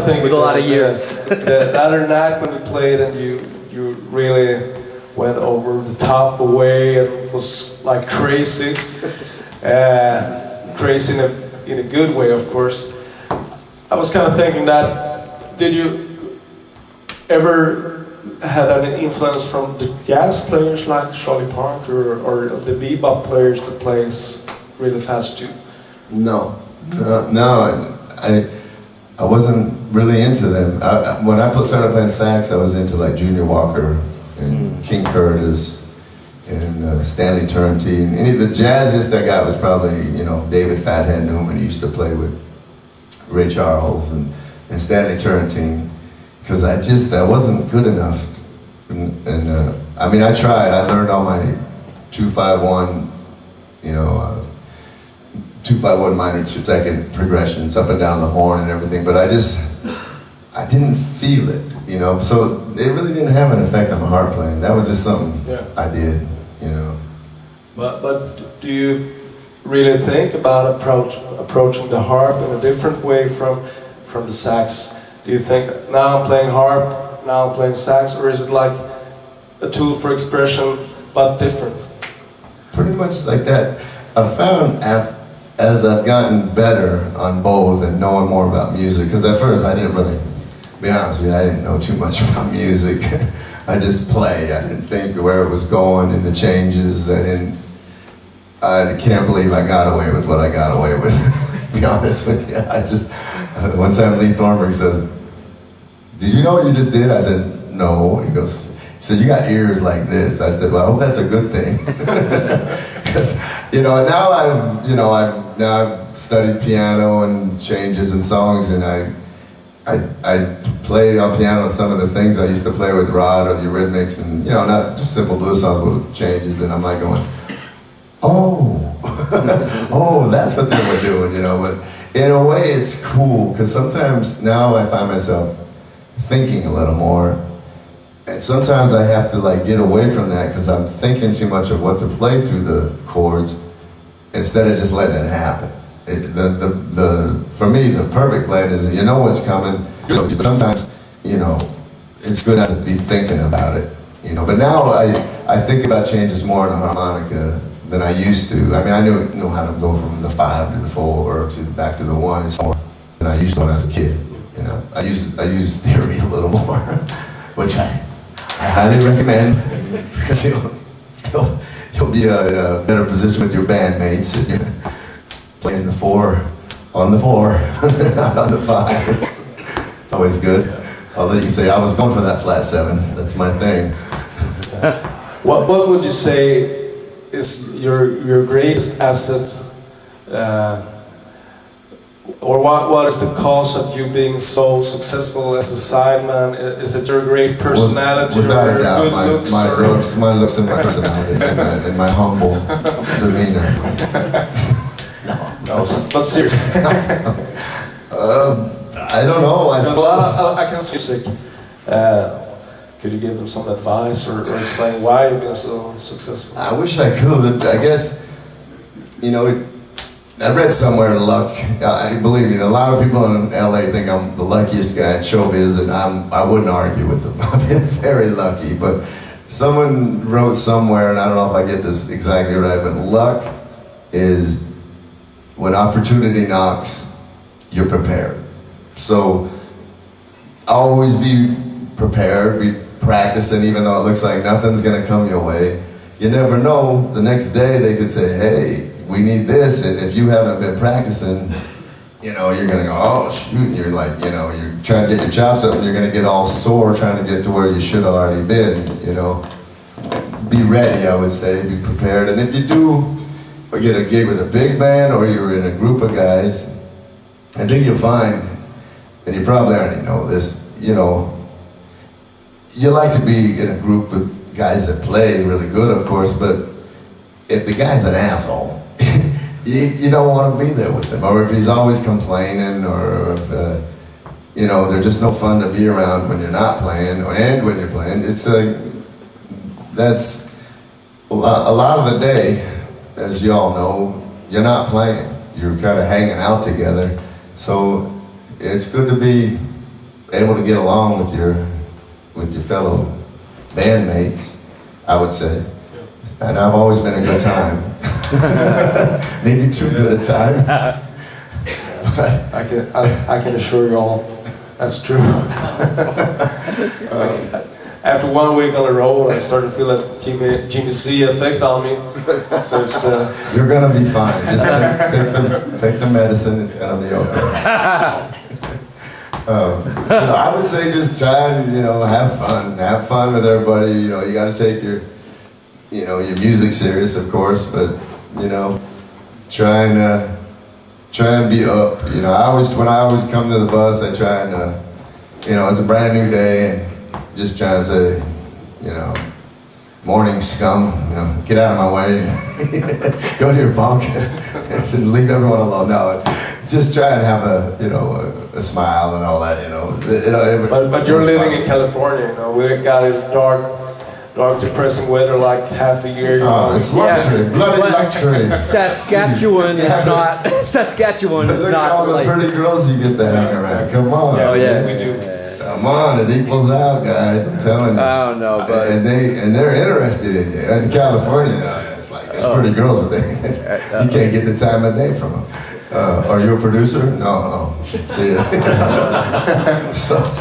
think with a lot of years. The other night when you played and you really went over the top away, it was like crazy. Crazy in a good way, of course. I was kind of thinking that, did you ever had any influence from the jazz players like Charlie Parker or the bebop players that plays really fast too? No, I wasn't really into them. When I started playing sax, I was into like Junior Walker and King Curtis and Stanley Turrentine. Any of the jazziest I got was probably, you know, David Fathead Newman. He used to play with Ray Charles and Stanley Turrentine, because I wasn't good enough. And I mean, I tried. I learned all my 2-5-1, you know, 2-5-1 minor to second progressions up and down the horn and everything, but I didn't feel it, you know. So it really didn't have an effect on my harp playing. That was just something I did, you know. But do you really think about approaching the harp in a different way from the sax? Do you think, now I'm playing harp, now I'm playing sax, or is it like a tool for expression but different? Pretty much like that. I've found as I've gotten better on both and knowing more about music, because at first I didn't really, to be honest with you, I didn't know too much about music. I just play. I didn't think where it was going and the changes. I can't believe I got away with what I got away with, to be honest with you. One time Lee Thornburg says, "Did you know what you just did?" I said, "No." He said, "You got ears like this." I said, "Well, I hope that's a good thing." Because, you know, now I've studied piano and changes and songs, and I play on piano some of the things I used to play with Rod or the Eurythmics, and, you know, not just simple blues songs, but changes, and I'm like going, oh, oh, that's what they were doing, you know. But in a way, it's cool, because sometimes now I find myself thinking a little more. And sometimes I have to like get away from that because I'm thinking too much of what to play through the chords instead of just letting it happen. For me, the perfect blend is, you know what's coming. Sometimes, you know, it's good not to be thinking about it, you know. But now I think about changes more in the harmonica than I used to. I mean, I know how to go from the 5 to the 4 or back to the 1 is more than I used to when I was a kid. You know, I use theory a little more, which I highly recommend, because you'll be in a better position with your bandmates if you're playing the 4 on the 4, not on the 5. It's always good. Although you can say, I was going for that flat 7. That's my thing. What would you say is your greatest asset, or what is the cause of you being so successful as a sideman? Is it your great personality, without or a doubt, good my looks? looks and my personality and my humble demeanor. No, but seriously. I don't know. I can see music. Could you give them some advice or explain why you've been so successful? I wish I could. I guess, you know, I read somewhere luck. Believe me, a lot of people in LA think I'm the luckiest guy in showbiz, and I wouldn't argue with them. I've been very lucky, but someone wrote somewhere, and I don't know if I get this exactly right, but luck is when opportunity knocks, you're prepared. So always be prepared, be practicing, even though it looks like nothing's gonna come your way. You never know, the next day they could say, hey, we need this, and if you haven't been practicing, you know, you're gonna go, oh shoot, and you're like, you know, you're trying to get your chops up and you're gonna get all sore trying to get to where you should have already been, you know. Be ready, I would say, be prepared, and if you do or get a gig with a big band or you're in a group of guys, I think you'll find, and you probably already know this, you know, you like to be in a group with guys that play really good, of course, but if the guy's an asshole, you don't want to be there with him. Or if he's always complaining, or if, you know, they're just no fun to be around when you're not playing, and when you're playing. It's that's a lot of the day, as you all know, you're not playing. You're kind of hanging out together. So it's good to be able to get along with your fellow bandmates, I would say. And I've always been a good time. Maybe too good a time. I can assure you all that's true. After 1 week on the road, I started to feel that Jimmy C effect on me. So it's, you're gonna be fine. Just take the medicine. It's gonna be okay. I would say just try and have fun. Have fun with everybody. You got to take your your music serious, of course, but try and be up. When I always come to the bus, I try and it's a brand new day, and just try and say, morning scum, get out of my way, and go to your bunk and leave everyone alone. No, just try and have a smile and all that. But you're living in California. We got this dark, depressing weather like half a year. Oh, it's luxury, bloody luxury. Saskatchewan is not. Saskatchewan is Look not. at all the like, pretty girls you get to hang around. Come on. Oh yeah, we do. Come on, it equals out, guys. I'm telling you. I don't know, but and they're interested in you. In California, it's like there's pretty girls, but you can't get the time of day from them. Are you a producer? No. See ya. So.